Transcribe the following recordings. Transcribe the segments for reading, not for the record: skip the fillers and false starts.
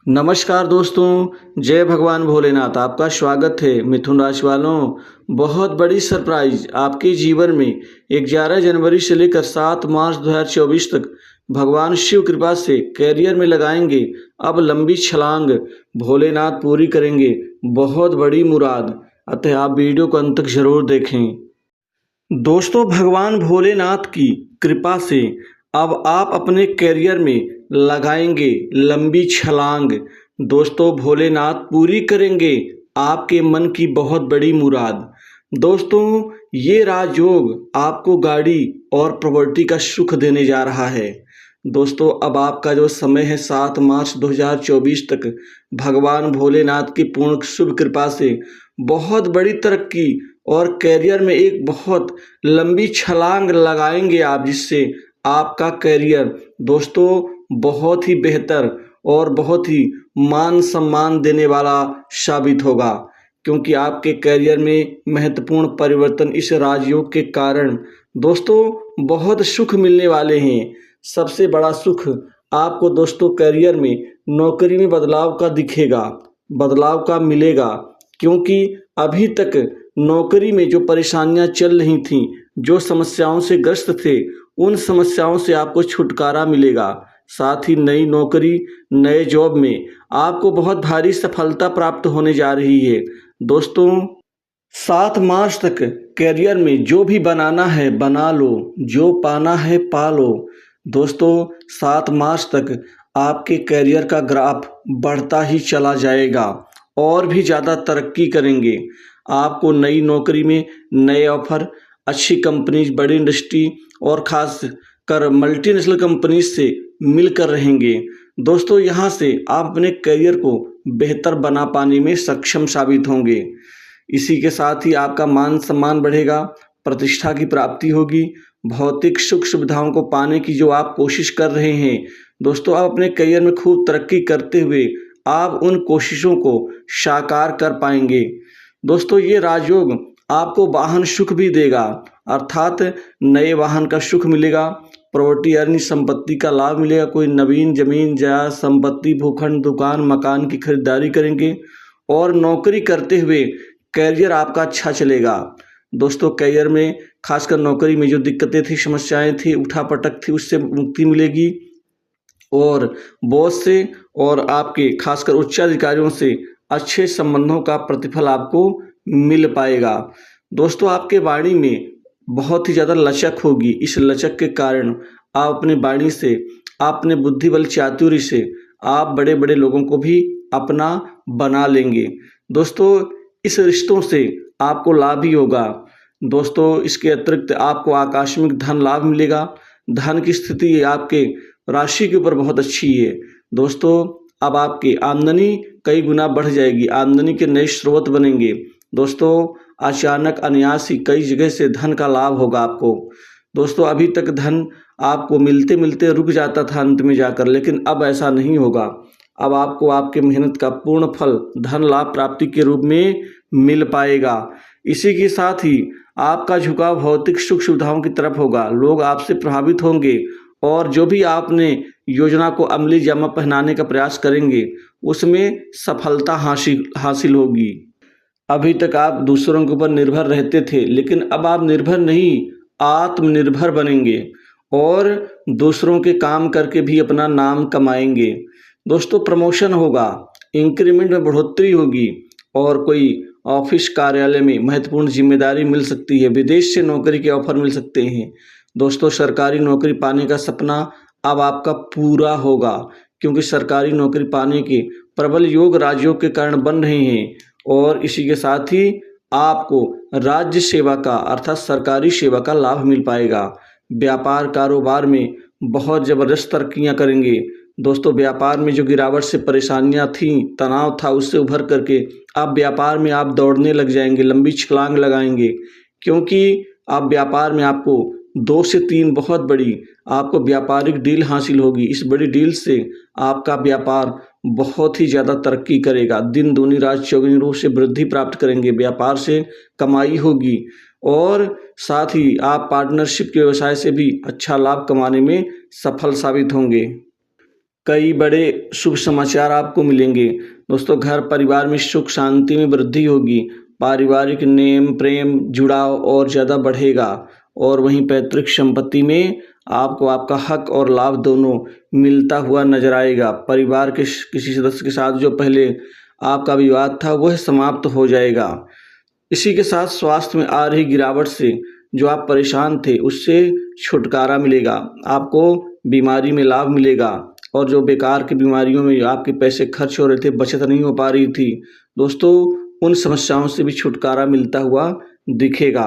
नमस्कार दोस्तों, जय भगवान भोलेनाथ। आपका स्वागत है मिथुन राशि वालों। बहुत बड़ी सरप्राइज आपके जीवन में 11 जनवरी से लेकर 7 मार्च 2024 तक भगवान शिव कृपा से कैरियर में लगाएंगे अब लंबी छलांग। भोलेनाथ पूरी करेंगे बहुत बड़ी मुराद। अतः आप वीडियो को अंत तक जरूर देखें। दोस्तों, भगवान भोलेनाथ की कृपा से अब आप अपने करियर में लगाएंगे लंबी छलांग। दोस्तों, भोलेनाथ पूरी करेंगे आपके मन की बहुत बड़ी मुराद। दोस्तों, ये राजयोग आपको गाड़ी और प्रॉपर्टी का सुख देने जा रहा है। दोस्तों, अब आपका जो समय है 7 मार्च 2024 तक भगवान भोलेनाथ की पूर्ण शुभ कृपा से बहुत बड़ी तरक्की और कैरियर में एक बहुत लंबी छलांग लगाएंगे आप, जिससे आपका कैरियर दोस्तों बहुत ही बेहतर और बहुत ही मान सम्मान देने वाला साबित होगा। क्योंकि आपके कैरियर में महत्वपूर्ण परिवर्तन इस राजयोग के कारण दोस्तों बहुत सुख मिलने वाले हैं। सबसे बड़ा सुख आपको दोस्तों कैरियर में नौकरी में बदलाव का दिखेगा, बदलाव का मिलेगा। क्योंकि अभी तक नौकरी में जो परेशानियां चल रही थीं, जो समस्याओं से ग्रस्त थे, उन समस्याओं से आपको छुटकारा मिलेगा। साथ ही नई नौकरी, नए जॉब में आपको बहुत भारी सफलता प्राप्त होने जा रही है। दोस्तों, 7 मार्च तक कैरियर में जो भी बनाना है बना लो, जो पाना है पा लो। दोस्तों, 7 मार्च तक आपके कैरियर का ग्राफ बढ़ता ही चला जाएगा और भी ज़्यादा तरक्की करेंगे। आपको नई नौकरी में नए ऑफर, अच्छी कंपनीज, बड़ी इंडस्ट्री और ख़ास कर मल्टीनेशनल कंपनीज से मिलकर रहेंगे। दोस्तों, यहाँ से आप अपने करियर को बेहतर बना पाने में सक्षम साबित होंगे। इसी के साथ ही आपका मान सम्मान बढ़ेगा, प्रतिष्ठा की प्राप्ति होगी। भौतिक सुख सुविधाओं को पाने की जो आप कोशिश कर रहे हैं दोस्तों, आप अपने करियर में खूब तरक्की करते हुए आप उन कोशिशों को साकार कर पाएंगे। दोस्तों, ये राजयोग आपको वाहन सुख भी देगा, अर्थात नए वाहन का सुख मिलेगा, प्रॉपर्टी यानी संपत्ति का लाभ मिलेगा। कोई नवीन जमीन जायदाद संपत्ति, भूखंड, दुकान, मकान की खरीदारी करेंगे और नौकरी करते हुए कैरियर आपका अच्छा चलेगा। दोस्तों, कैरियर में खासकर नौकरी में जो दिक्कतें थी, समस्याएं थी, उठापटक थी, उससे मुक्ति मिलेगी और बॉस से और आपके खासकर उच्चाधिकारियों से अच्छे संबंधों का प्रतिफल आपको मिल पाएगा। दोस्तों, आपके वाणी में बहुत ही ज़्यादा लचक होगी। इस लचक के कारण आप अपनी वाणी से, अपने बुद्धि बल चातुर्य से आप बड़े बड़े लोगों को भी अपना बना लेंगे। दोस्तों, इस रिश्तों से आपको लाभ ही होगा। दोस्तों, इसके अतिरिक्त आपको आकस्मिक धन लाभ मिलेगा। धन की स्थिति आपके राशि के ऊपर बहुत अच्छी है। दोस्तों, अब आपकी आमदनी कई गुना बढ़ जाएगी, आमदनी के नए स्रोत बनेंगे। दोस्तों, अचानक अनायास ही कई जगह से धन का लाभ होगा आपको। दोस्तों, अभी तक धन आपको मिलते मिलते रुक जाता था अंत में जाकर, लेकिन अब ऐसा नहीं होगा। अब आपको आपके मेहनत का पूर्ण फल धन लाभ प्राप्ति के रूप में मिल पाएगा। इसी के साथ ही आपका झुकाव भौतिक सुख सुविधाओं की तरफ होगा। लोग आपसे प्रभावित होंगे और जो भी आपने योजना को अमली जामा पहनाने का प्रयास करेंगे उसमें सफलता हासिल होगी। अभी तक आप दूसरों के ऊपर निर्भर रहते थे, लेकिन अब आप निर्भर नहीं, आत्मनिर्भर बनेंगे और दूसरों के काम करके भी अपना नाम कमाएंगे। दोस्तों, प्रमोशन होगा, इंक्रीमेंट में बढ़ोतरी होगी और कोई ऑफिस कार्यालय में महत्वपूर्ण जिम्मेदारी मिल सकती है। विदेश से नौकरी के ऑफर मिल सकते हैं। दोस्तों, सरकारी नौकरी पाने का सपना अब आपका पूरा होगा, क्योंकि सरकारी नौकरी पाने के प्रबल योग राजयोग के कारण बन रहे हैं। और इसी के साथ ही आपको राज्य सेवा का अर्थात सरकारी सेवा का लाभ मिल पाएगा। व्यापार कारोबार में बहुत ज़बरदस्त तरक्कियां करेंगे। दोस्तों, व्यापार में जो गिरावट से परेशानियां थीं, तनाव था, उससे उभर करके आप व्यापार में आप दौड़ने लग जाएंगे, लंबी छलांग लगाएंगे। क्योंकि आप व्यापार में आपको 2 से 3 बहुत बड़ी आपको व्यापारिक डील हासिल होगी। इस बड़ी डील से आपका व्यापार बहुत ही ज़्यादा तरक्की करेगा। दिन दूनी रात चौगुनी रूप से वृद्धि प्राप्त करेंगे। व्यापार से कमाई होगी और साथ ही आप पार्टनरशिप के व्यवसाय से भी अच्छा लाभ कमाने में सफल साबित होंगे। कई बड़े शुभ समाचार आपको मिलेंगे। दोस्तों, घर परिवार में सुख शांति में वृद्धि होगी। पारिवारिक नेम प्रेम जुड़ाव और ज़्यादा बढ़ेगा और वहीं पैतृक संपत्ति में आपको आपका हक और लाभ दोनों मिलता हुआ नजर आएगा। परिवार के किसी सदस्य के साथ जो पहले आपका विवाद था वह समाप्त हो जाएगा। इसी के साथ स्वास्थ्य में आ रही गिरावट से जो आप परेशान थे उससे छुटकारा मिलेगा। आपको बीमारी में लाभ मिलेगा और जो बेकार की बीमारियों में आपके पैसे खर्च हो रहे थे, बचत नहीं हो पा रही थी, दोस्तों उन समस्याओं से भी छुटकारा मिलता हुआ दिखेगा।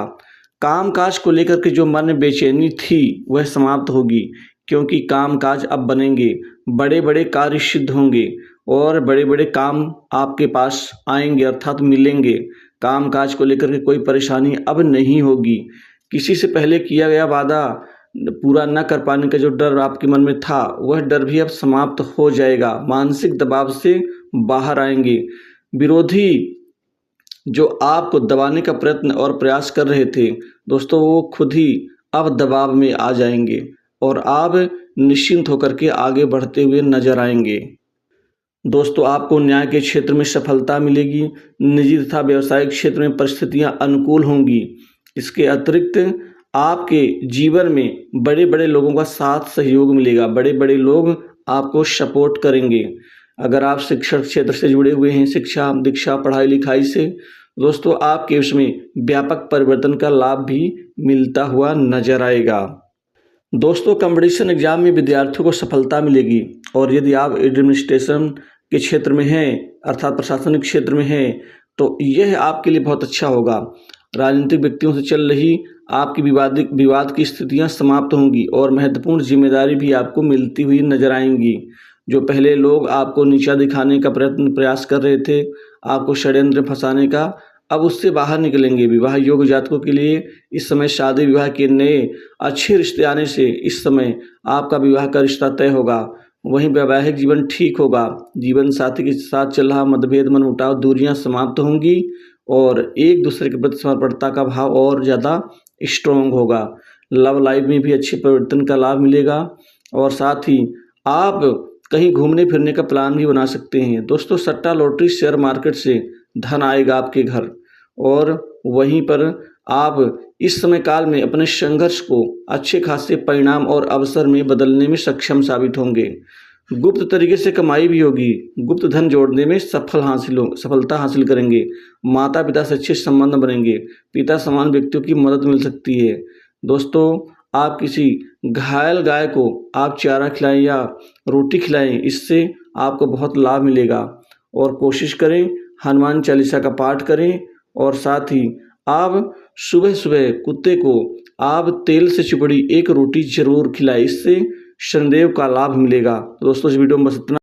कामकाज को लेकर के जो मन में बेचैनी थी वह समाप्त होगी, क्योंकि कामकाज अब बनेंगे, बड़े बड़े कार्य सिद्ध होंगे और बड़े बड़े काम आपके पास आएंगे अर्थात मिलेंगे। कामकाज को लेकर के कोई परेशानी अब नहीं होगी। किसी से पहले किया गया वादा पूरा न कर पाने का जो डर आपके मन में था वह डर भी अब समाप्त हो जाएगा। मानसिक दबाव से बाहर आएंगे। विरोधी जो आपको दबाने का प्रयत्न और प्रयास कर रहे थे दोस्तों, वो खुद ही अब दबाव में आ जाएंगे और आप निश्चिंत होकर के आगे बढ़ते हुए नजर आएंगे। दोस्तों, आपको न्याय के क्षेत्र में सफलता मिलेगी। निजी तथा व्यावसायिक क्षेत्र में परिस्थितियां अनुकूल होंगी। इसके अतिरिक्त आपके जीवन में बड़े बड़े लोगों का साथ सहयोग मिलेगा। बड़े बड़े लोग आपको सपोर्ट करेंगे। अगर आप शिक्षण क्षेत्र से जुड़े हुए हैं, शिक्षा दीक्षा पढ़ाई लिखाई से, दोस्तों आपके उसमें व्यापक परिवर्तन का लाभ भी मिलता हुआ नजर आएगा। दोस्तों, कंपटीशन एग्जाम में विद्यार्थियों को सफलता मिलेगी और यदि आप एडमिनिस्ट्रेशन के क्षेत्र में हैं अर्थात प्रशासनिक क्षेत्र में हैं तो यह आपके लिए बहुत अच्छा होगा। राजनीतिक व्यक्तियों से चल रही आपकी विवाद की स्थितियां समाप्त होंगी और महत्वपूर्ण जिम्मेदारी भी आपको मिलती हुई नजर आएंगी। जो पहले लोग आपको नीचा दिखाने का प्रयास कर रहे थे, आपको षड्यंत्र फंसाने का, अब उससे बाहर निकलेंगे। विवाह योग्य जातकों के लिए इस समय शादी विवाह के नए अच्छे रिश्ते आने से इस समय आपका विवाह का रिश्ता तय होगा। वहीं वैवाहिक जीवन ठीक होगा। जीवन साथी के साथ चल रहा मतभेद मनमुटाव दूरियां समाप्त होंगी और एक दूसरे के प्रति समर्पणता का भाव और ज़्यादा स्ट्रॉन्ग होगा। लव लाइफ में भी अच्छे परिवर्तन का लाभ मिलेगा और साथ ही आप कहीं घूमने फिरने का प्लान भी बना सकते हैं। दोस्तों, सट्टा लॉटरी शेयर मार्केट से धन आएगा आपके घर और वहीं पर आप इस समय काल में अपने संघर्ष को अच्छे खासे परिणाम और अवसर में बदलने में सक्षम साबित होंगे। गुप्त तरीके से कमाई भी होगी। गुप्त धन जोड़ने में सफलता हासिल करेंगे। माता पिता से अच्छे संबंध बनेंगे। पिता समान व्यक्तियों की मदद मिल सकती है। दोस्तों, आप किसी घायल गाय को आप चारा खिलाएं या रोटी खिलाएं, इससे आपको बहुत लाभ मिलेगा। और कोशिश करें हनुमान चालीसा का पाठ करें और साथ ही आप सुबह सुबह कुत्ते को आप तेल से चुपड़ी एक रोटी जरूर खिलाएं, इससे शनिदेव का लाभ मिलेगा। दोस्तों, इस वीडियो में बस इतना।